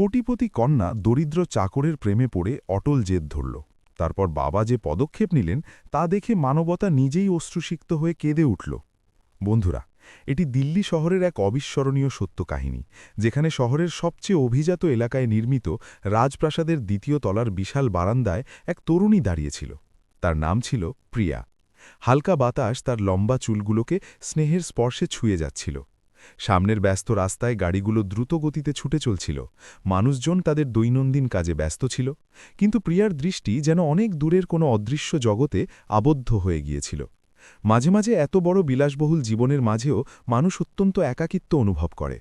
কোটিপতি কন্যা দরিদ্র চাকরের প্রেমে পড়ে অটল জেদ ধরল। তারপর বাবা যে পদক্ষেপ নিলেন তা দেখে মানবতা নিজেই অশ্রুসিক্ত হয়ে কেঁদে উঠল। বন্ধুরা, এটি দিল্লি শহরের এক অবিস্মরণীয় সত্য কাহিনী, যেখানে শহরের সবচেয়ে অভিজাত এলাকায় নির্মিত রাজপ্রাসাদের দ্বিতীয় তলার বিশাল বারান্দায় এক তরুণী দাঁড়িয়েছিল। তার নাম ছিল প্রিয়া। হালকা বাতাস তার লম্বা চুলগুলোকে স্নেহের স্পর্শে ছুঁয়ে যাচ্ছিল। সামনের ব্যস্ত রাস্তায় গাড়িগুলো দ্রুত গতিতে ছুটে চলছিল, মানুষজন তাদের দৈনন্দিন কাজে ব্যস্ত ছিল, কিন্তু প্রিয়ার দৃষ্টি যেন অনেক দূরের কোনো অদৃশ্য জগতে আবদ্ধ হয়ে গিয়েছিল। মাঝে মাঝে এত বড় বিলাসবহুল জীবনের মাঝেও মানুষ অত্যন্ত একাকিত্ব অনুভব করে।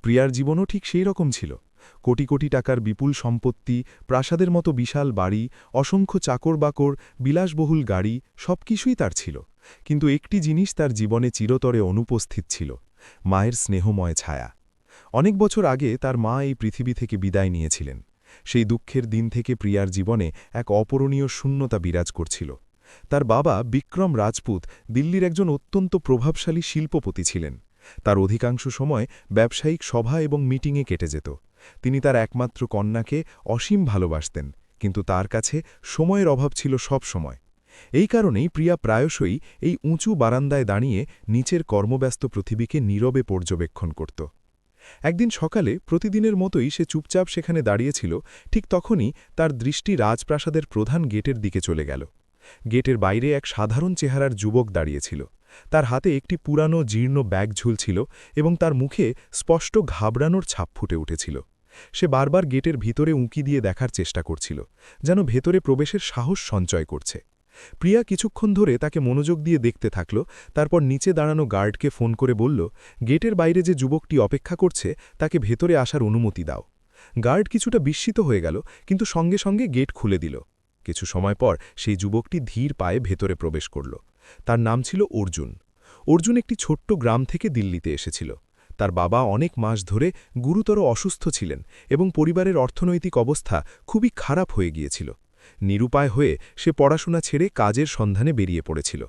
প্রিয়ার জীবনও ঠিক সেই রকম ছিল। কোটি কোটি টাকার বিপুল সম্পত্তি, প্রাসাদের মতো বিশাল বাড়ি, অসংখ্য চাকর-বাকর, বিলাসবহুল গাড়ি, সবকিছুই তার ছিল। কিন্তু একটি জিনিস তার জীবনে চিরতরে অনুপস্থিত ছিল: মায়ের স্নেহময় ছায়া। অনেক বছর আগে তার মা এই পৃথিবী থেকে বিদায় নিয়েছিলেন। সেই দুঃখের দিন থেকে প্রিয়ার জীবনে এক অপূরণীয় শূন্যতা বিরাজ করছিল। তার বাবা বিক্রম রাজপুত দিল্লির একজন অত্যন্ত প্রভাবশালী শিল্পপতি ছিলেন। তার অধিকাংশ সময় ব্যবসায়িক সভা এবং মিটিংয়ে কেটে যেত। তিনি তার একমাত্র কন্যাকে অসীম ভালোবাসতেন, কিন্তু তার কাছে সময়ের অভাব ছিল সব সময়। এই কারণেই প্রিয়া প্রায়শই এই উঁচু বারান্দায় দাঁড়িয়ে নিচের কর্মব্যস্ত পৃথিবীকে নীরবে পর্যবেক্ষণ করত। একদিন সকালে প্রতিদিনের মতোই সে চুপচাপ সেখানে দাঁড়িয়েছিল। ঠিক তখনই তার দৃষ্টি রাজপ্রাসাদের প্রধান গেটের দিকে চলে গেল। গেটের বাইরে এক সাধারণ চেহারার যুবক দাঁড়িয়েছিল। তার হাতে একটি পুরানো জীর্ণ ব্যাগ ঝুলছিল এবং তার মুখে স্পষ্ট ঘাবড়ানোর ছাপ ফুটে উঠেছিল। সে বারবার গেটের ভিতরে উঁকি দিয়ে দেখার চেষ্টা করছিল, যেন ভেতরে প্রবেশের সাহস সঞ্চয় করছে। প্রিয়া কিছুক্ষণ ধরে তাকে মনোযোগ দিয়ে দেখতে থাকল। তারপর নিচে দাঁড়ানো গার্ডকে ফোন করে বলল, গেটের বাইরে যে যুবকটি অপেক্ষা করছে তাকে ভেতরে আসার অনুমতি দাও। গার্ড কিছুটা বিস্মিত হয়ে গেল, কিন্তু সঙ্গে সঙ্গে গেট খুলে দিল। কিছু সময় পর সেই যুবকটি ধীর পায়ে ভেতরে প্রবেশ করল। তার নাম ছিল অর্জুন। অর্জুন একটি ছোট্ট গ্রাম থেকে দিল্লিতে এসেছিল। তার বাবা অনেক মাস ধরে গুরুতর অসুস্থ ছিলেন এবং পরিবারের অর্থনৈতিক অবস্থা খুবই খারাপ হয়ে গিয়েছিল। নিরুপায় হয়ে সে পড়াশোনা ছেড়ে কাজের সন্ধানে বেরিয়ে পড়েছিল।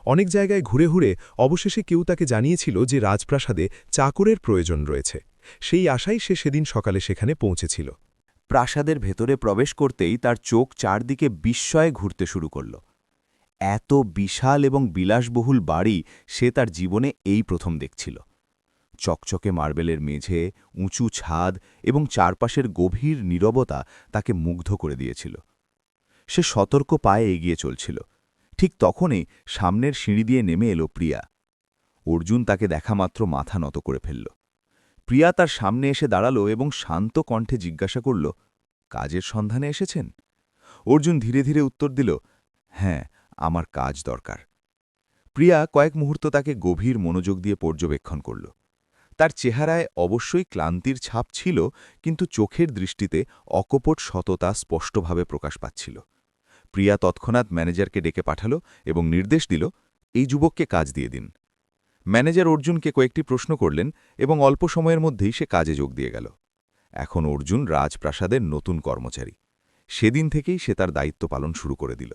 অনেক জায়গায় ঘুরে ঘুরে অবশেষে কেউ তাকে জানিয়েছিল যে রাজপ্রাসাদে চাকরের প্রয়োজন রয়েছে। সেই আশাই সে সেদিন সকালে সেখানে পৌঁছেছিল। প্রাসাদের ভেতরে প্রবেশ করতেই তার চোখ চারদিকে বিস্ময়ে ঘুরতে শুরু করল। এত বিশাল এবং বিলাসবহুল বাড়ি সে তার জীবনে এই প্রথম দেখছিল। চকচকে মার্বেলের মেঝে, উঁচু ছাদ এবং চারপাশের গভীর নীরবতা তাকে মুগ্ধ করে দিয়েছিল। সে সতর্ক পায়ে এগিয়ে চলছিল। ঠিক তখনই সামনের সিঁড়ি দিয়ে নেমে এলো প্রিয়া। অর্জুন তাকে দেখামাত্র মাথা নত করে ফেলল। প্রিয়া তার সামনে এসে দাঁড়ালো এবং শান্ত কণ্ঠে জিজ্ঞাসা করল, কাজের সন্ধানে এসেছেন? অর্জুন ধীরে ধীরে উত্তর দিল, হ্যাঁ, আমার কাজ দরকার। প্রিয়া কয়েক মুহূর্ত তাকে গভীর মনোযোগ দিয়ে পর্যবেক্ষণ করল। তার চেহারায় অবশ্যই ক্লান্তির ছাপ ছিল, কিন্তু চোখের দৃষ্টিতে অকপট সততা স্পষ্টভাবে প্রকাশ পাচ্ছিল। প্রিয়া তৎক্ষণাৎ ম্যানেজারকে ডেকে পাঠাল এবং নির্দেশ দিল, এই যুবককে কাজ দিয়ে দিন। ম্যানেজার অর্জুনকে কয়েকটি প্রশ্ন করলেন এবং অল্প সময়ের মধ্যেই সে কাজে যোগ দিয়ে গেল। এখন অর্জুন রাজপ্রাসাদের নতুন কর্মচারী। সেদিন থেকেই সে তার দায়িত্ব পালন শুরু করে দিল।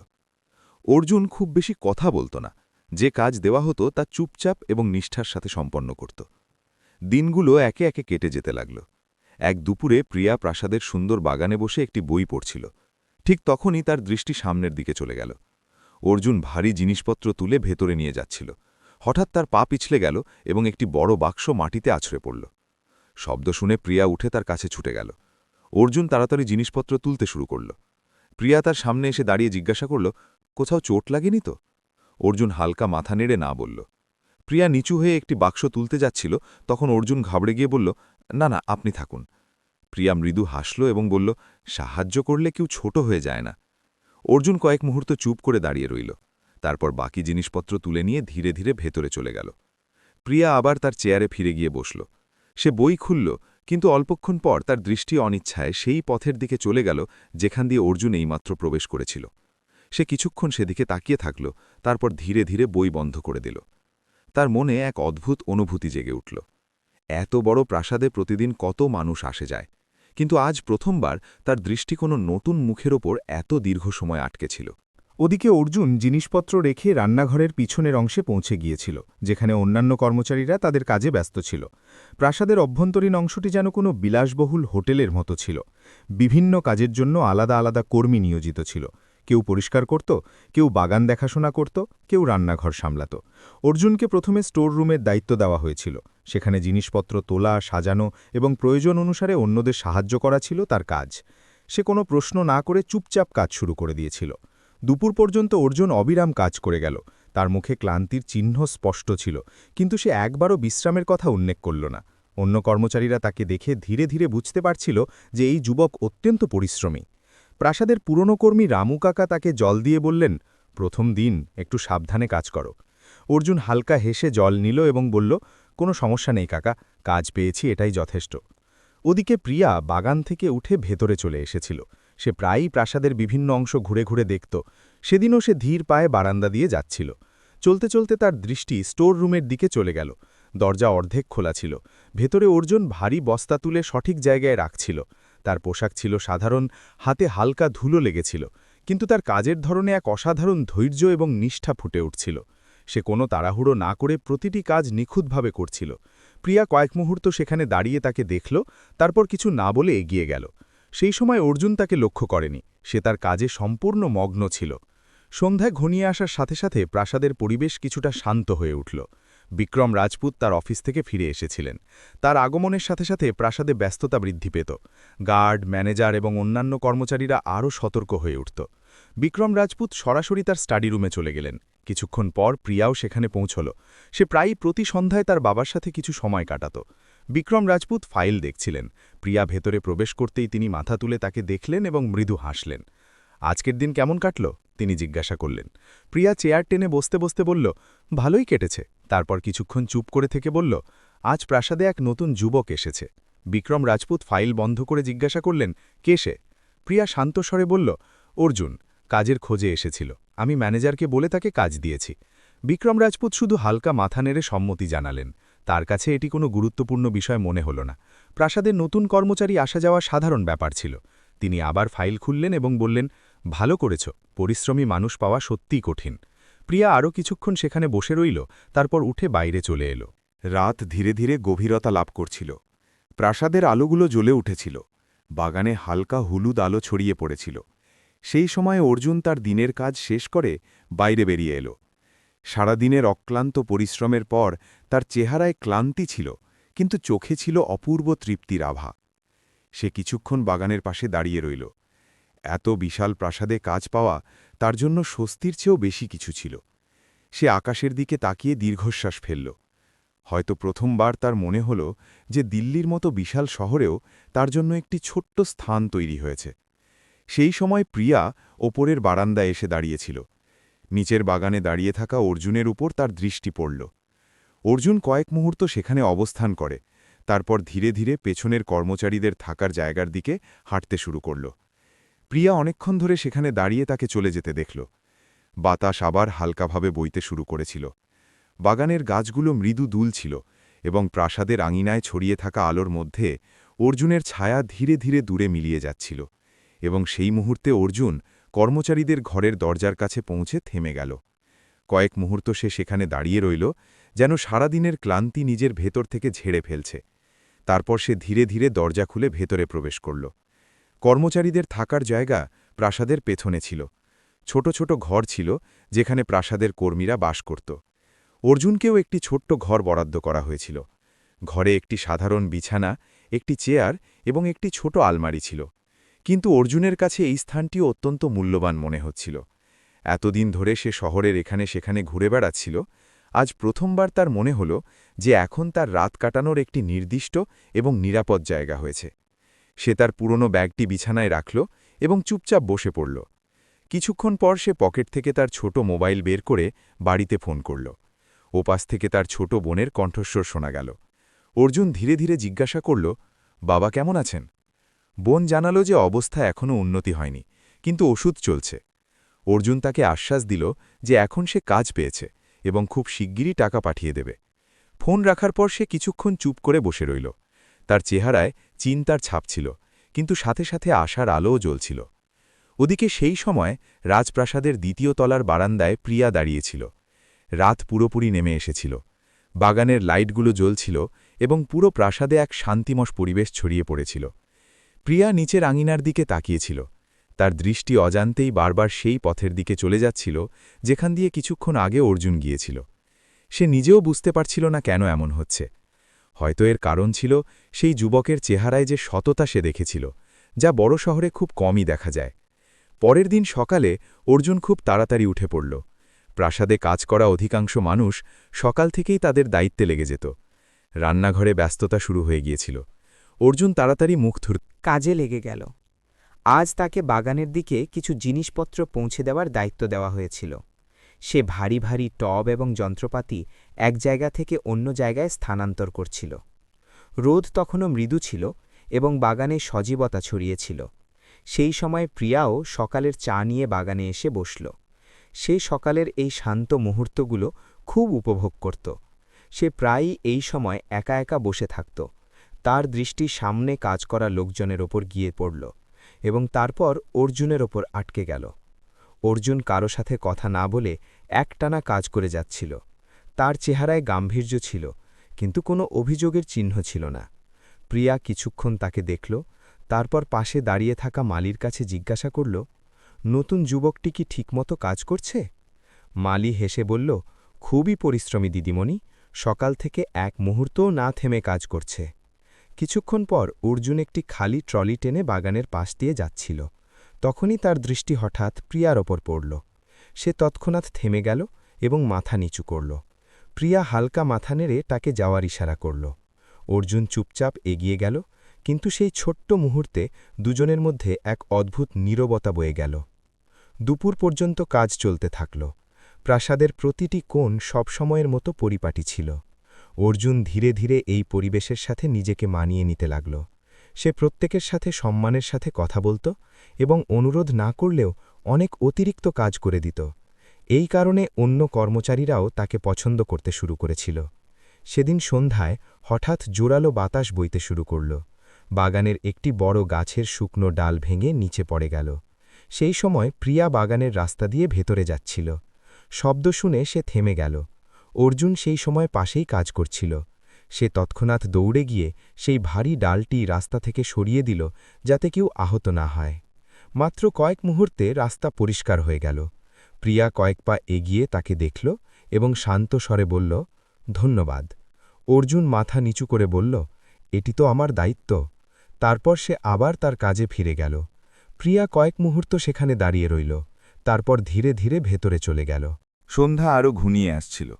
অর্জুন খুব বেশি কথা বলত না। যে কাজ দেওয়া হতো তা চুপচাপ এবং নিষ্ঠার সাথে সম্পন্ন করত। দিনগুলো একে একে কেটে যেতে লাগল। এক দুপুরে প্রিয়া প্রাসাদের সুন্দর বাগানে বসে একটি বই পড়ছিল। ঠিক তখনই তার দৃষ্টি সামনের দিকে চলে গেল। অর্জুন ভারী জিনিসপত্র তুলে ভেতরে নিয়ে যাচ্ছিল। হঠাৎ তার পা পিছলে গেল এবং একটি বড় বাক্স মাটিতে আছড়ে পড়ল। শব্দ শুনে প্রিয়া উঠে তার কাছে ছুটে গেল। অর্জুন তাড়াতাড়ি জিনিসপত্র তুলতে শুরু করল। প্রিয়া তার সামনে এসে দাঁড়িয়ে জিজ্ঞাসা করল, কোথাও চোট লাগেনি তো? অর্জুন হালকা মাথা নেড়ে না বলল। প্রিয়া নিচু হয়ে একটি বাক্স তুলতে যাচ্ছিল, তখন অর্জুন ঘাবড়ে গিয়ে বলল, না না, আপনি থাকুন। প্রিয়া মৃদু হাসল এবং বলল, সাহায্য করলে কেউ ছোট হয়ে যায় না। অর্জুন কয়েক মুহূর্ত চুপ করে দাঁড়িয়ে রইল। তারপর বাকি জিনিসপত্র তুলে নিয়ে ধীরে ধীরে ভেতরে চলে গেল। প্রিয়া আবার তার চেয়ারে ফিরে গিয়ে বসল। সে বই খুলল, কিন্তু অল্পক্ষণ পর তার দৃষ্টি অনিচ্ছায় সেই পথের দিকে চলে গেল যেখান দিয়ে অর্জুন এইমাত্র প্রবেশ করেছিল। সে কিছুক্ষণ সেদিকে তাকিয়ে থাকল, তারপর ধীরে ধীরে বই বন্ধ করে দিল। তার মনে এক অদ্ভুত অনুভূতি জেগে উঠল। এত বড় প্রাসাদে প্রতিদিন কত মানুষ আসে যায়, কিন্তু আজ প্রথমবার তার দৃষ্টি কোনো নতুন মুখের ওপর এত দীর্ঘ সময় আটকে ছিল। ওদিকে অর্জুন জিনিসপত্র রেখে রান্নাঘরের পিছনের অংশে পৌঁছে গিয়েছিল, যেখানে অন্যান্য কর্মচারীরা তাদের কাজে ব্যস্ত ছিল। প্রাসাদের অভ্যন্তরীণ অংশটি যেন কোনো বিলাসবহুল হোটেলের মতো ছিল। বিভিন্ন কাজের জন্য আলাদা আলাদা কর্মী নিয়োজিত ছিল। কেউ পরিষ্কার করত, কেউ বাগান দেখাশোনা করত, কেউ রান্নাঘর সামলাত। অর্জুনকে প্রথমে স্টোর রুমের দায়িত্ব দেওয়া হয়েছিল। সেখানে জিনিসপত্র তোলা, সাজানো এবং প্রয়োজন অনুসারে অন্যদের সাহায্য করা ছিল তার কাজ। সে কোনো প্রশ্ন না করে চুপচাপ কাজ শুরু করে দিয়েছিল। দুপুর পর্যন্ত অর্জুন অবিরাম কাজ করে গেল। তার মুখে ক্লান্তির চিহ্ন স্পষ্ট ছিল, কিন্তু সে একবারও বিশ্রামের কথা উল্লেখ করল না। অন্য কর্মচারীরা তাকে দেখে ধীরে ধীরে বুঝতে পারছিল যে এই যুবক অত্যন্ত পরিশ্রমী। প্রাসাদের পুরনো কর্মী রামু কাকা তাকে জল দিয়ে বললেন, প্রথম দিন একটু সাবধানে কাজ করো। অর্জুন হালকা হেসে জল নিল এবং বলল, কোনো সমস্যা নেই কাকা, কাজ পেয়েছি, এটাই যথেষ্ট। ওদিকে প্রিয়া বাগান থেকে উঠে ভেতরে চলে এসেছিল। সে প্রায়ই প্রাসাদের বিভিন্ন অংশ ঘুরে ঘুরে দেখত। সেদিনও সে ধীর পায়ে বারান্দা দিয়ে যাচ্ছিল। চলতে চলতে তার দৃষ্টি স্টোর রুমের দিকে চলে গেল। দরজা অর্ধেক খোলা ছিল। ভেতরে অর্জুন ভারী বস্তা তুলে সঠিক জায়গায় রাখছিল। তার পোশাক ছিল সাধারণ, হাতে হালকা ধুলো লেগেছিল, কিন্তু তার কাজের ধরনে এক অসাধারণ ধৈর্য এবং নিষ্ঠা ফুটে উঠছিল। সে কোনো তাড়াহুড়ো না করে প্রতিটি কাজ নিখুঁতভাবে করছিল। প্রিয়া কয়েক মুহূর্ত সেখানে দাঁড়িয়ে তাকে দেখল, তারপর কিছু না বলে এগিয়ে গেল। সেই সময় অর্জুন তাকে লক্ষ্য করেনি। সে তার কাজে সম্পূর্ণ মগ্ন ছিল। সন্ধ্যায় ঘনিয়ে আসার সাথে সাথে প্রাসাদের পরিবেশ কিছুটা শান্ত হয়ে উঠল। বিক্রম রাজপুত তার অফিস থেকে ফিরে এসেছিলেন। তার আগমনের সাথে সাথে প্রাসাদে ব্যস্ততা বৃদ্ধি পেত। গার্ড, ম্যানেজার এবং অন্যান্য কর্মচারীরা আরও সতর্ক হয়ে উঠত। বিক্রম রাজপুত সরাসরি তার স্টাডি রুমে চলে গেলেন। কিছুক্ষণ পর প্রিয়াও সেখানে পৌঁছল। সে প্রায়ই প্রতি সন্ধ্যায় তার বাবার সাথে কিছু সময় কাটাত। বিক্রম রাজপুত ফাইল দেখছিলেন। প্রিয়া ভেতরে প্রবেশ করতেই তিনি মাথা তুলে তাকে দেখলেন এবং মৃদু হাসলেন। আজকের দিন কেমন কাটল, তিনি জিজ্ঞাসা করলেন। প্রিয়া চেয়ার টেনে বসতে বসতে বলল, ভালোই কেটেছে। তারপর কিছুক্ষণ চুপ করে থেকে বলল, আজ প্রাসাদে এক নতুন যুবক এসেছে। বিক্রম রাজপুত ফাইল বন্ধ করে জিজ্ঞাসা করলেন, কে সে? প্রিয়া শান্ত স্বরে বলল, অর্জুন, কাজের খোঁজে এসেছিল। আমি ম্যানেজারকে বলে তাকে কাজ দিয়েছি। বিক্রম রাজপুত শুধু হালকা মাথা নেড়ে সম্মতি জানালেন। তার কাছে এটি কোনো গুরুত্বপূর্ণ বিষয় মনে হল না। প্রাসাদের নতুন কর্মচারী আসা যাওয়া সাধারণ ব্যাপার ছিল। তিনি আবার ফাইল খুললেন এবং বললেন, ভালো করেছ, পরিশ্রমী মানুষ পাওয়া সত্যিই কঠিন। প্রিয়া আরও কিছুক্ষণ সেখানে বসে রইল, তারপর উঠে বাইরে চলে এলো। রাত ধীরে ধীরে গভীরতা লাভ করছিল। প্রাসাদের আলোগুলো জ্বলে উঠেছিল। বাগানে হালকা হলুদ আলো ছড়িয়ে পড়েছিল। সেই সময় অর্জুন তার দিনের কাজ শেষ করে বাইরে বেরিয়ে এলো। সারাদিনের অক্লান্ত পরিশ্রমের পর তার চেহারায় ক্লান্তি ছিল, কিন্তু চোখে ছিল অপূর্ব তৃপ্তির আভা। সে কিছুক্ষণ বাগানের পাশে দাঁড়িয়ে রইল। এত বিশাল প্রাসাদে কাজ পাওয়া তার জন্য স্বস্তির চেয়েও বেশি কিছু ছিল। সে আকাশের দিকে তাকিয়ে দীর্ঘশ্বাস ফেলল। হয়তো প্রথমবার তার মনে হল যে দিল্লির মতো বিশাল শহরেও তার জন্য একটি ছোট্ট স্থান তৈরি হয়েছে। সেই সময় প্রিয়া ওপরের বারান্দায় এসে দাঁড়িয়েছিল। নিচের বাগানে দাঁড়িয়ে থাকা অর্জুনের উপর তার দৃষ্টি পড়ল। অর্জুন কয়েক মুহূর্ত সেখানে অবস্থান করে, তারপর ধীরে ধীরে পেছনের কর্মচারীদের থাকার জায়গার দিকে হাঁটতে শুরু করল। প্রিয়া অনেকক্ষণ ধরে সেখানে দাঁড়িয়ে তাকে চলে যেতে দেখল। বাতাস আবার হালকাভাবে বইতে শুরু করেছিল। বাগানের গাছগুলো মৃদু দুলছিল এবং প্রাসাদের আঙিনায় ছড়িয়ে থাকা আলোর মধ্যে অর্জুনের ছায়া ধীরে ধীরে দূরে মিলিয়ে যাচ্ছিল। এবং সেই মুহূর্তে অর্জুন কর্মচারীদের ঘরের দরজার কাছে পৌঁছে থেমে গেল। কয়েক মুহূর্ত সে সেখানে দাঁড়িয়ে রইল, যেন সারাদিনের ক্লান্তি নিজের ভেতর থেকে ঝেড়ে ফেলছে। তারপর সে ধীরে ধীরে দরজা খুলে ভেতরে প্রবেশ করল। কর্মচারীদের থাকার জায়গা প্রাসাদের পেছনে ছিল। ছোট ছোট ঘর ছিল, যেখানে প্রাসাদের কর্মীরা বাস করত। অর্জুনকেও একটি ছোট্ট ঘর বরাদ্দ করা হয়েছিল। ঘরে একটি সাধারণ বিছানা, একটি চেয়ার এবং একটি ছোট আলমারি ছিল। কিন্তু অর্জুনের কাছে এই স্থানটিও অত্যন্ত মূল্যবান মনে হচ্ছিল। এতদিন ধরে সে শহরের এখানে সেখানে ঘুরে বেড়াচ্ছিল। আজ প্রথমবার তার মনে হল যে এখন তার রাত কাটানোর একটি নির্দিষ্ট এবং নিরাপদ জায়গা হয়েছে। সে তার পুরনো ব্যাগটি বিছানায় রাখল এবং চুপচাপ বসে পড়ল। কিছুক্ষণ পর সে পকেট থেকে তার ছোট মোবাইল বের করে বাড়িতে ফোন করল। ওপাশ থেকে তার ছোট বোনের কণ্ঠস্বর শোনা গেল। অর্জুন ধীরে ধীরে জিজ্ঞাসা করল, বাবা কেমন আছেন? বোন জানালো যে অবস্থা এখনও উন্নতি হয়নি, কিন্তু ওষুধ চলছে। অর্জুন তাকে আশ্বাস দিল যে এখন সে কাজ পেয়েছে এবং খুব শিগগিরই টাকা পাঠিয়ে দেবে। ফোন রাখার পর সে কিছুক্ষণ চুপ করে বসে রইল। তার চেহারায় চিন্তার ছাপ ছিল, কিন্তু সাথে সাথে আশার আলোও জ্বলছিল। ওদিকে সেই সময় রাজপ্রাসাদের দ্বিতীয় তলার বারান্দায় প্রিয়া দাঁড়িয়েছিল। রাত পুরোপুরি নেমে এসেছিল। বাগানের লাইটগুলো জ্বলছিল এবং পুরো প্রাসাদে এক শান্তিময় পরিবেশ ছড়িয়ে পড়েছিল। প্রিয়া নিচের আঙিনার দিকে তাকিয়েছিল। তার দৃষ্টি অজান্তেই বারবার সেই পথের দিকে চলে যাচ্ছিল যেখান দিয়ে কিছুক্ষণ আগে অর্জুন গিয়েছিল। সে নিজেও বুঝতে পারছিল না কেন এমন হচ্ছে। হয়তো এর কারণ ছিল সেই যুবকের চেহারায় যে সততা সে দেখেছিল, যা বড় শহরে খুব কমই দেখা যায়। পরের দিন সকালে অর্জুন খুব তাড়াতাড়ি উঠে পড়ল। প্রাসাদে কাজ করা অধিকাংশ মানুষ সকাল থেকেই তাদের দায়িত্বে লেগে যেত। রান্নাঘরে ব্যস্ততা শুরু হয়ে গিয়েছিল। অর্জুন তাড়াতাড়ি মুখ কাজে লেগে গেল। আজ তাকে বাগানের দিকে কিছু জিনিসপত্র পৌঁছে দেওয়ার দায়িত্ব দেওয়া হয়েছিল। সে ভারী ভারী টব এবং যন্ত্রপাতি এক জায়গা থেকে অন্য জায়গায় স্থানান্তর করছিল। রোদ তখনও মৃদু ছিল এবং বাগানে সজীবতা ছড়িয়েছিল। সেই সময় প্রিয়াও সকালের চা নিয়ে বাগানে এসে বসল। সে সকালের এই শান্ত মুহূর্তগুলো খুব উপভোগ করত। সে প্রায়ই এই সময় একা একা বসে থাকত। তার দৃষ্টি সামনে কাজ করা লোকজনের ওপর গিয়ে পড়ল এবং তারপর অর্জুনের ওপর আটকে গেল। অর্জুন কারো সাথে কথা না বলে একটানা কাজ করে যাচ্ছিল। তার চেহারায় গাম্ভীর্য ছিল, কিন্তু কোনো অভিযোগের চিহ্ন ছিল না। প্রিয়া কিছুক্ষণ তাকে দেখল, তারপর পাশে দাঁড়িয়ে থাকা মালির কাছে জিজ্ঞাসা করল, নতুন যুবকটি কি ঠিকমতো কাজ করছে? মালি হেসে বলল, খুবই পরিশ্রমী দিদিমণি, সকাল থেকে এক মুহূর্তও না থেমে কাজ করছে। কিছুক্ষণ পর অর্জুন একটি খালি ট্রলি টেনে বাগানের পাশ দিয়ে যাচ্ছিল। তখনই তার দৃষ্টি হঠাৎ প্রিয়ার ওপর পড়ল। সে তৎক্ষণাৎ থেমে গেল এবং মাথা নিচু করল। প্রিয়া হালকা মাথা নেড়ে তাকে যাওয়ার ইশারা করল। অর্জুন চুপচাপ এগিয়ে গেল, কিন্তু সেই ছোট্ট মুহূর্তে দুজনের মধ্যে এক অদ্ভুত নীরবতা বয়ে গেল। দুপুর পর্যন্ত কাজ চলতে থাকল। প্রাসাদের প্রতিটি কোণ সবসময়ের মতো পরিপাটি ছিল। অর্জুন ধীরে ধীরে এই পরিবেশের সাথে নিজেকে মানিয়ে নিতে লাগল। সে প্রত্যেকের সাথে সম্মানের সাথে কথা বলত এবং অনুরোধ না করলেও অনেক অতিরিক্ত কাজ করে দিত। এই কারণে অন্য কর্মচারীরাও তাকে পছন্দ করতে শুরু করেছিল। সেদিন সন্ধ্যায় হঠাৎ জোরালো বাতাস বইতে শুরু করল। বাগানের একটি বড় গাছের শুকনো ডাল ভেঙে নিচে পড়ে গেল। সেই সময় প্রিয়া বাগানের রাস্তা দিয়ে ভেতরে যাচ্ছিল। শব্দ শুনে সে থেমে গেল। অর্জুন সেই সময় পাশেই কাজ করছিল। সে তৎক্ষণাৎ দৌড়ে গিয়ে সেই ভারী ডালটি রাস্তা থেকে সরিয়ে দিল, যাতে কেউ আহত না হয়। মাত্র কয়েক মুহূর্তে রাস্তা পরিষ্কার হয়ে গেল। প্রিয়া কয়েক পা এগিয়ে তাকে দেখল এবং শান্ত স্বরে বলল, ধন্যবাদ। অর্জুন মাথা নিচু করে বলল, এটি তো আমার দায়িত্ব। তারপর সে আবার তার কাজে ফিরে গেল। প্রিয়া কয়েক মুহূর্ত সেখানে দাঁড়িয়ে রইল, তারপর ধীরে ধীরে ভেতরে চলে গেল। সন্ধ্যা আরও ঘনিয়ে আসছিল।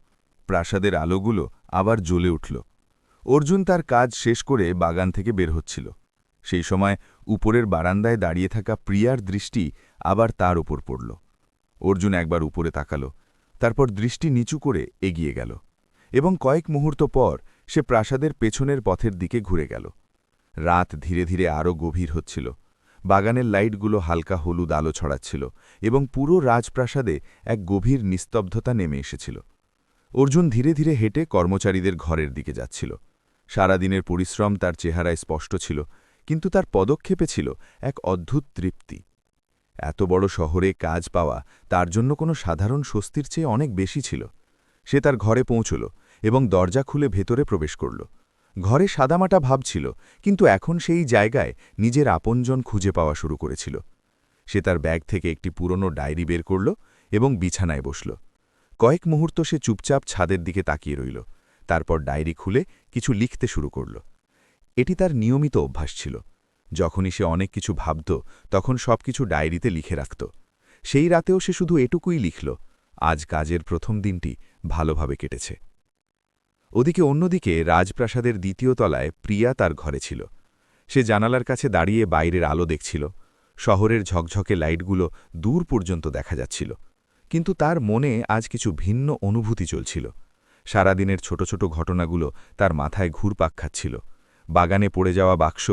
প্রাসাদের আলোগুলো আবার জ্বলে উঠল। অর্জুন তার কাজ শেষ করে বাগান থেকে বের হচ্ছিল। সেই সময় উপরের বারান্দায় দাঁড়িয়ে থাকা প্রিয়ার দৃষ্টি আবার তার উপর পড়ল। অর্জুন একবার উপরে তাকাল, তারপর দৃষ্টি নিচু করে এগিয়ে গেল এবং কয়েক মুহূর্ত পর সে প্রাসাদের পেছনের পথের দিকে ঘুরে গেল। রাত ধীরে ধীরে আরও গভীর হচ্ছিল। বাগানের লাইটগুলো হালকা হলুদ আলো ছড়াচ্ছিল এবং পুরো রাজপ্রাসাদে এক গভীর নিস্তব্ধতা নেমে এসেছিল। অর্জুন ধীরে ধীরে হেঁটে কর্মচারীদের ঘরের দিকে যাচ্ছিল। সারাদিনের পরিশ্রম তার চেহারায় স্পষ্ট ছিল, কিন্তু তার পদক্ষেপে ছিল এক অদ্ভুত তৃপ্তি। এত বড় শহরে কাজ পাওয়া তার জন্য কোনো সাধারণ স্বস্তির চেয়ে অনেক বেশি ছিল। সে তার ঘরে পৌঁছল এবং দরজা খুলে ভেতরে প্রবেশ করল। ঘরে সাদামাটা ভাব ছিল, কিন্তু এখন সেই জায়গায় নিজের আপনজন খুঁজে পাওয়া শুরু করেছিল। সে তার ব্যাগ থেকে একটি পুরনো ডায়েরি বের করল এবং বিছানায় বসল। কয়েক মুহূর্ত সে চুপচাপ ছাদের দিকে তাকিয়ে রইল, তারপর ডায়েরি খুলে কিছু লিখতে শুরু করল। এটি তার নিয়মিত অভ্যাস ছিল। যখনই সে অনেক কিছু ভাবত, তখন সবকিছু ডায়েরিতে লিখে রাখত। সেই রাতেও সে শুধু এটুকুই লিখল, আজ কাজের প্রথম দিনটি ভালোভাবে কেটেছে। ওদিকে অন্যদিকে রাজপ্রাসাদের দ্বিতীয় তলায় প্রিয়া তার ঘরে ছিল। সে জানালার কাছে দাঁড়িয়ে বাইরের আলো দেখছিল। শহরের ঝকঝকে লাইটগুলো দূর পর্যন্ত দেখা যাচ্ছিল, কিন্তু তার মনে আজ কিছু ভিন্ন অনুভূতি চলছিল। সারাদিনের ছোট ছোট ঘটনাগুলো তার মাথায় ঘুরপাক খাচ্ছিল। বাগানে পড়ে যাওয়া বাক্স,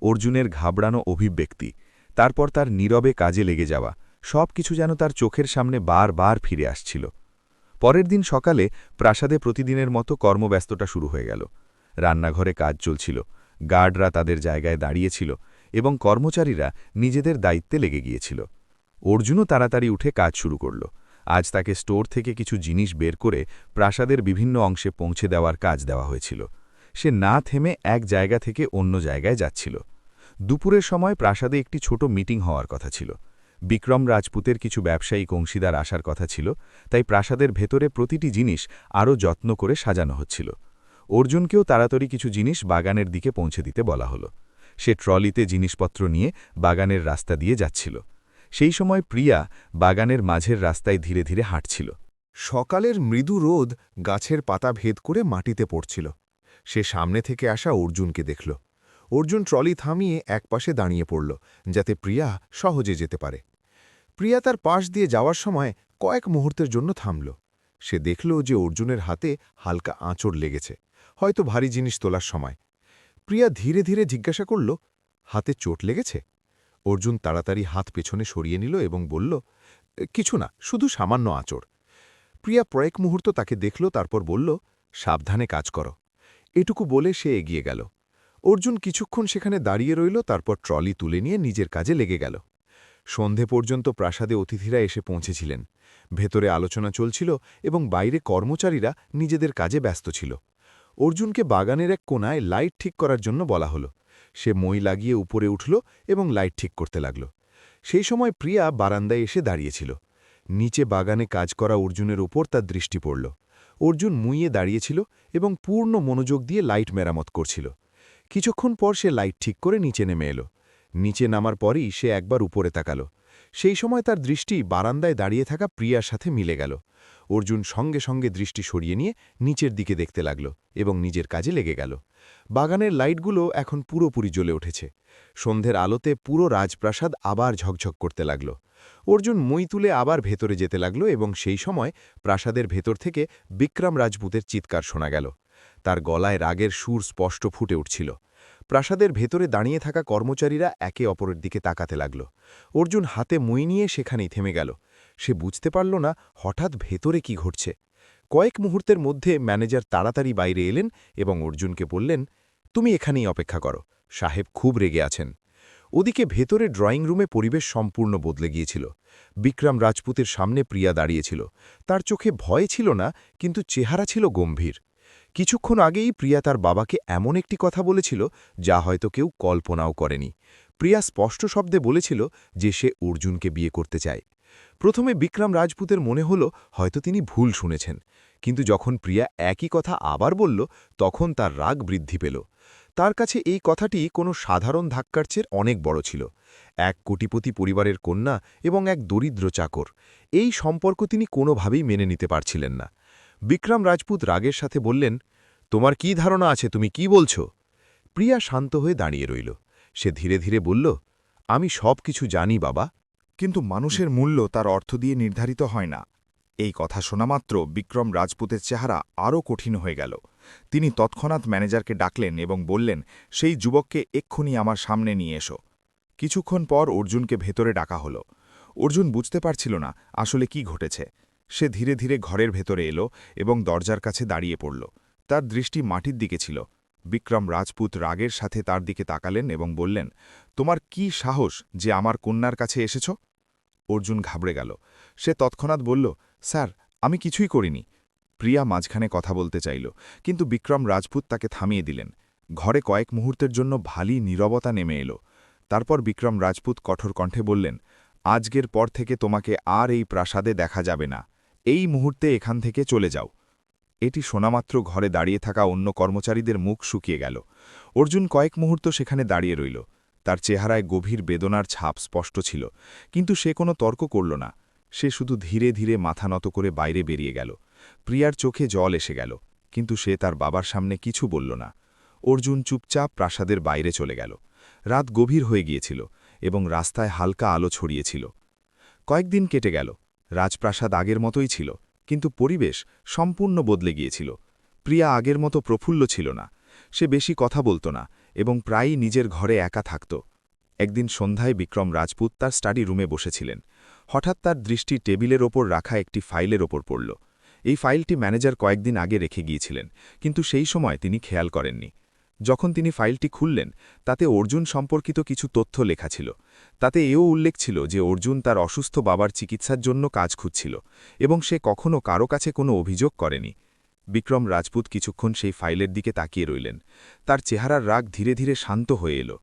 অর্জুনের ঘাবড়ানো অভিব্যক্তি, তারপর তার নীরবে কাজে লেগে যাওয়া, সব কিছু যেন তার চোখের সামনে বারবার ফিরে আসছিল। পরের দিন সকালে প্রাসাদে প্রতিদিনের মতো কর্মব্যস্ততা শুরু হয়ে গেল। রান্নাঘরে কাজ চলছিল, গার্ডরা তাদের জায়গায় দাঁড়িয়েছিল এবং কর্মচারীরা নিজেদের দায়িত্বে লেগে গিয়েছিল। অর্জুনও তাড়াতাড়ি উঠে কাজ শুরু করল। আজ তাকে স্টোর থেকে কিছু জিনিস বের করে প্রাসাদের বিভিন্ন অংশে পৌঁছে দেওয়ার কাজ দেওয়া হয়েছিল। সে না থেমে এক জায়গা থেকে অন্য জায়গায় যাচ্ছিল। দুপুরের সময় প্রাসাদে একটি ছোট মিটিং হওয়ার কথা ছিল। বিক্রম রাজপুতের কিছু ব্যবসায়িক অংশীদার আসার কথা ছিল, তাই প্রাসাদের ভেতরে প্রতিটি জিনিস আরও যত্ন করে সাজানো হচ্ছিল। অর্জুনকেও তাড়াতাড়ি কিছু জিনিস বাগানের দিকে পৌঁছে দিতে বলা হলো। সে ট্রলিতে জিনিসপত্র নিয়ে বাগানের রাস্তা দিয়ে যাচ্ছিল। সেই সময় প্রিয়া বাগানের মাঝের রাস্তায় ধীরে ধীরে হাঁটছিল। সকালের মৃদু রোদ গাছের পাতা ভেদ করে মাটিতে পড়ছিল। সে সামনে থেকে আসা অর্জুনকে দেখল। অর্জুন ট্রলি থামিয়ে একপাশে দাঁড়িয়ে পড়ল, যাতে প্রিয়া সহজে যেতে পারে। প্রিয়া তার পাশ দিয়ে যাওয়ার সময় কয়েক মুহূর্তের জন্য থামল। সে দেখল যে অর্জুনের হাতে হালকা আঁচড় লেগেছে, হয়তো ভারী জিনিস তোলার সময়। প্রিয়া ধীরে ধীরে জিজ্ঞাসা করল, হাতে চোট লেগেছে? অর্জুন তাড়াতাড়ি হাত পেছনে সরিয়ে নিল এবং বলল, কিছু না, শুধু সামান্য আঁচড়। প্রিয়া কয়েক মুহূর্ত তাকে দেখল, তারপর বলল, সাবধানে কাজ করো। এটুকু বলে সে এগিয়ে গেল। অর্জুন কিছুক্ষণ সেখানে দাঁড়িয়ে রইল, তারপর ট্রলি তুলে নিয়ে নিজের কাজে লেগে গেল। সন্ধে পর্যন্ত প্রাসাদে অতিথিরা এসে পৌঁছেছিলেন। ভেতরে আলোচনা চলছিল এবং বাইরে কর্মচারীরা নিজেদের কাজে ব্যস্ত ছিল। অর্জুনকে বাগানের এক কোনায় লাইট ঠিক করার জন্য বলা হলো। সে মই লাগিয়ে উপরে উঠল এবং লাইট ঠিক করতে লাগল। সেই সময় প্রিয়া বারান্দায় এসে দাঁড়িয়েছিল। নিচে বাগানে কাজ করা অর্জুনের উপর তার দৃষ্টি পড়ল। অর্জুন মুইয়ে দাঁড়িয়েছিল এবং পূর্ণ মনোযোগ দিয়ে লাইট মেরামত করছিল। কিছুক্ষণ পর সে লাইট ঠিক করে নিচে নেমে এলো। নিচে নামার পরই সে একবার উপরে তাকাল। সেই সময় তার দৃষ্টি বারান্দায় দাঁড়িয়ে থাকা প্রিয়ার সাথে মিলে গেল। অর্জুন সঙ্গে সঙ্গে দৃষ্টি সরিয়ে নিয়ে নিচের দিকে দেখতে লাগল এবং নিজের কাজে লেগে গেল। বাগানের লাইটগুলো এখন পুরোপুরি জ্বলে উঠেছে। সন্ধ্যের আলোতে পুরো রাজপ্রাসাদ আবার ঝকঝক করতে লাগল। অর্জুন মই তুলে আবার ভেতরে যেতে লাগল এবং সেই সময় প্রাসাদের ভেতর থেকে বিক্রম রাজপুতের চিৎকার শোনা গেল। তার গলায় রাগের সুর স্পষ্ট ফুটে উঠছিল। প্রাসাদের ভেতরে দাঁড়িয়ে থাকা কর্মচারীরা একে অপরের দিকে তাকাতে লাগল। অর্জুন হাতে মই নিয়ে সেখানেই থেমে গেল। সে বুঝতে পারল না হঠাৎ ভেতরে কি ঘটছে। কয়েক মুহূর্তের মধ্যে ম্যানেজার তাড়াতাড়ি বাইরে এলেন এবং অর্জুনকে বললেন, তুমি এখানেই অপেক্ষা করো, সাহেব খুব রেগে আছেন। ওদিকে ভেতরে ড্রয়িং রুমে পরিবেশ সম্পূর্ণ বদলে গিয়েছিল। বিক্রম রাজপুতের সামনে প্রিয়া দাঁড়িয়েছিল। তার চোখে ভয় ছিল না, কিন্তু চেহারা ছিল গম্ভীর। কিছুক্ষণ আগেই প্রিয়া তার বাবাকে এমন একটি কথা বলেছিল যা হয়তো কেউ কল্পনাও করেনি। প্রিয়া স্পষ্ট শব্দে বলেছিল যে সে অর্জুনকে বিয়ে করতে চায়। প্রথমে বিক্রম রাজপুতের মনে হল হয়তো তিনি ভুল শুনেছেন, কিন্তু যখন প্রিয়া একই কথা আবার বলল তখন তার রাগ বৃদ্ধি পেল। তার কাছে এই কথাটি কোনো সাধারণ ধাক্কার চেয়ে অনেক বড় ছিল। এক কোটিপতি পরিবারের কন্যা এবং এক দরিদ্র চাকর, এই সম্পর্ক তিনি কোনোভাবেই মেনে নিতে পারছিলেন না। বিক্রম রাজপুত রাগের সাথে বললেন, তোমার কি ধারণা আছে, তুমি কি বলছ? প্রিয়া শান্ত হয়ে দাঁড়িয়ে রইল। সে ধীরে ধীরে বলল, আমি সব কিছু জানি বাবা। কিন্তু মানুষের মূল্য তার অর্থ দিয়ে নির্ধারিত হয় না। এই কথা শোনামাত্র বিক্রম রাজপুতের চেহারা আরও কঠিন হয়ে গেল। তিনি তৎক্ষণাৎ ম্যানেজারকে ডাকলেন এবং বললেন, সেই যুবককে এক্ষুনি আমার সামনে নিয়ে এসো। কিছুক্ষণ পর অর্জুনকে ভেতরে ডাকা হলো। অর্জুন বুঝতে পারছিল না আসলে কি ঘটেছে। সে ধীরে ধীরে ঘরের ভেতরে এলো এবং দরজার কাছে দাঁড়িয়ে পড়ল। তার দৃষ্টি মাটির দিকে ছিল। বিক্রম রাজপুত রাগের সাথে তার দিকে তাকালেন এবং বললেন, তোমার কি সাহস যে আমার কন্যার কাছে এসেছ? অর্জুন ঘাবড়ে গেল। সে তৎক্ষণাৎ বলল, স্যার, আমি কিছুই করিনি। প্রিয়া মাঝখানে কথা বলতে চাইল, কিন্তু বিক্রম রাজপুত তাকে থামিয়ে দিলেন। ঘরে কয়েক মুহূর্তের জন্য ভারী নীরবতা নেমে এলো। তারপর বিক্রম রাজপুত কঠোর কণ্ঠে বললেন, আজকের পর থেকে তোমাকে আর এই প্রাসাদে দেখা যাবে না। এই মুহূর্তে এখান থেকে চলে যাও। এটি শোনামাত্র ঘরে দাঁড়িয়ে থাকা অন্য কর্মচারীদের মুখ শুকিয়ে গেল। অর্জুন কয়েক মুহূর্ত সেখানে দাঁড়িয়ে রইল। তার চেহারায় গভীর বেদনার ছাপ স্পষ্ট ছিল, কিন্তু সে কোনো তর্ক করল না। সে শুধু ধীরে ধীরে মাথা নত করে বাইরে বেরিয়ে গেল। প্রিয়ার চোখে জল এসে গেল, কিন্তু সে তার বাবার সামনে কিছু বলল না। অর্জুন চুপচাপ প্রাসাদের বাইরে চলে গেল। রাত গভীর হয়ে গিয়েছিল এবং রাস্তায় হালকা আলো ছড়িয়েছিল। কয়েকদিন কেটে গেল। রাজপ্রাসাদ আগের মতোই ছিল, কিন্তু পরিবেশ সম্পূর্ণ বদলে গিয়েছিল। প্রিয়া আগের মতো প্রফুল্ল ছিল না। সে বেশি কথা বলত না এবং প্রায়ই নিজের ঘরে একা থাকত। একদিন সন্ধ্যায় বিক্রম রাজপুত তার স্টাডি রুমে বসেছিলেন। হঠাৎ তার দৃষ্টি টেবিলের ওপর রাখা একটি ফাইলের ওপর পড়ল। এই ফাইলটি ম্যানেজার কয়েকদিন আগে রেখে গিয়েছিলেন, কিন্তু সেই সময় তিনি খেয়াল করেননি। যখন তিনি ফাইলটি খুললেন তাতে অর্জুন সম্পর্কিত কিছু তথ্য লেখা ছিল। তাতে এও উল্লেখ ছিল যে অর্জুন তার অসুস্থ বাবার চিকিৎসার জন্য কাজ খুঁজছিল এবং সে কখনও কারো কাছে কোনো অভিযোগ করেনি। বিক্রম রাজপুত কিছুক্ষণ সেই ফাইলের দিকে তাকিয়ে রইলেন। তার চেহারার রাগ ধীরে ধীরে শান্ত হয়ে এলো।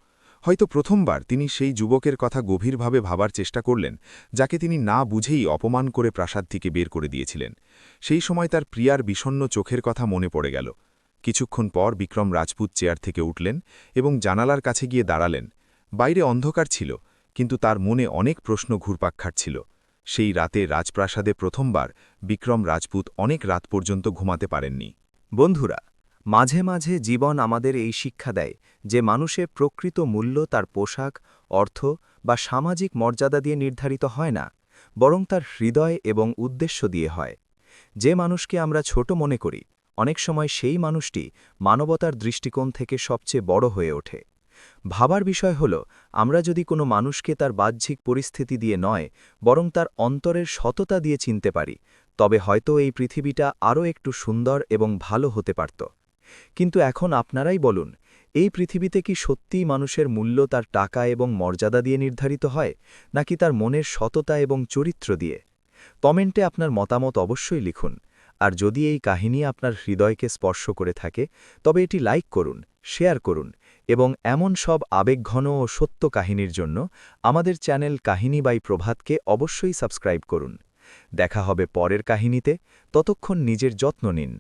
হয়তো প্রথমবার তিনি সেই যুবকের কথা গভীরভাবে ভাবার চেষ্টা করলেন, যাকে তিনি না বুঝেই অপমান করে প্রাসাদ থেকে বের করে দিয়েছিলেন। সেই সময় তার প্রিয়ার বিষণ্ণ চোখের কথা মনে পড়ে গেল। কিছুক্ষণ পর বিক্রম রাজপুত চেয়ার থেকে উঠলেন এবং জানালার কাছে গিয়ে দাঁড়ালেন। বাইরে অন্ধকার ছিল, কিন্তু তার মনে অনেক প্রশ্ন ঘুরপাক খাচ্ছিল। সেই রাতে রাজপ্রাসাদে প্রথমবার বিক্রম রাজপুত অনেক রাত পর্যন্ত ঘুমাতে পারেননি। বন্ধুরা, মাঝে মাঝে জীবন আমাদের এই শিক্ষা দেয় যে মানুষের প্রকৃত মূল্য তার পোশাক, অর্থ বা সামাজিক মর্যাদা দিয়ে নির্ধারিত হয় না, বরং তার হৃদয় এবং উদ্দেশ্য দিয়ে হয়। যে মানুষকে আমরা ছোট মনে করি, অনেক সময় সেই মানুষটি মানবতার দৃষ্টিকোণ থেকে সবচেয়ে বড় হয়ে ওঠে। ভাবার বিষয় হল, আমরা যদি কোনো মানুষকে তার বাহ্যিক পরিস্থিতি দিয়ে নয়, বরং তার অন্তরের সততা দিয়ে চিনতে পারি, তবে হয়তো এই পৃথিবীটা আরও একটু সুন্দর এবং ভালো হতে পারত। কিন্তু এখন আপনারাই বলুন, এই পৃথিবীতে কি সত্যিই মানুষের মূল্য তার টাকা এবং মর্যাদা দিয়ে নির্ধারিত হয়, নাকি তার মনের সততা এবং চরিত্র দিয়ে? কমেন্টে আপনার মতামত অবশ্যই লিখুন। আর যদি এই কাহিনী আপনার হৃদয়কে স্পর্শ করে থাকে, তবে এটি লাইক করুন, শেয়ার করুন এবং এমন সব আবেগঘন ও সত্য কাহিনীর জন্য আমাদের চ্যানেল কাহিনী বাই প্রভাতকে অবশ্যই সাবস্ক্রাইব করুন। দেখা হবে পরের কাহিনীতে, ততক্ষণ নিজের যত্ন নিন।